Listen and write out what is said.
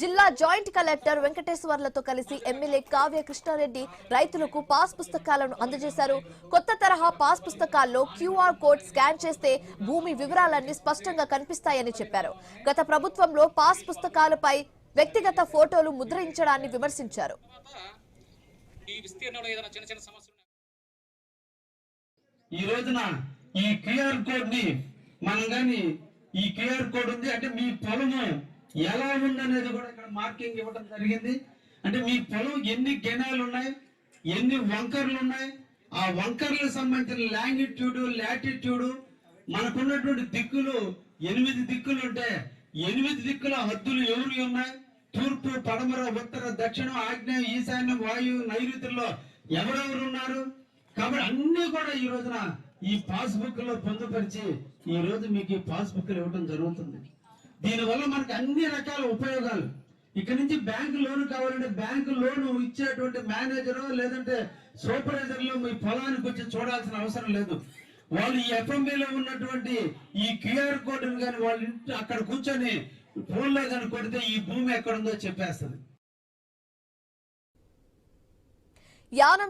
జిల్లా joint collector వెంకటేశ్వర్లతో కలిసి MLA Kavya Krishna Reddy రైతులకు పాస్ పుస్తకాలను అందజేశారు. కొత్త తరహా పాస్ పుస్తకాల్లో QR కోడ్ స్కాన్ చేస్తే భూమి వివరాలన్నీ స్పష్టంగా కనిపిస్తాయని చెప్పారు. గత ప్రభుత్వంలో పాస్ పుస్తకాలపై వ్యక్తిగత ఫోటోలు ముద్రించడాన్ని విమర్శించారు. ఈ రోజున ఈ QR కోడ్ ని మనం గాని ఈ QR కోడ్ ఉంది అంటే మీ పొలము ఎలా ఉందనేది కూడా ఇక్కడ మార్కింగ్ ఇవ్వడం జరిగింది. అంటే మీ పొలం ఎన్ని గెనాలు ఉన్నాయి, ఎన్ని వంకర్లు ఉన్నాయి, ఆ వంకర్లకు సంబంధించిన లాంగిట్యూడ్ లాటిట్యూడ్ మనకున్నటువంటి దిక్కులు 8 దిక్కులు ఉంటే 8 దిక్కుల హద్దులు ఎవరు ఉన్నాయి, తూర్పు పడమర ఉత్తర దక్షిణం ఆగ్నేయం ఈశాన్యం వాయువు నైరుతుల్లో ఎవరెవరు ఉన్నారు. కాబట్టి అన్ని కూడా ఈ రోజున ఈ పాస్బుక్ లో పొందుపరిచి ఈ రోజు మీకు ఈ పాస్బుక్ ఇవ్వడం జరుగుతుంది. దీనివల్ల మనకు అన్ని రకాల ఉపయోగాలు. ఇక్కడ నుంచి బ్యాంకు లోన్ కావాలంటే బ్యాంకు లోన్ ఇచ్చేటువంటి మేనేజర్ లేదంటే సూపర్వైజర్లు మీ పొలానికి వచ్చి చూడాల్సిన అవసరం లేదు. వాళ్ళు ఈ FMBలో ఉన్నటువంటి ఈ QR కోడ్ కానీ వాళ్ళు అక్కడ కూర్చొని ఫోన్లో కానీ కొడితే ఈ భూమి ఎక్కడుందో చెప్పేస్తుంది. యానం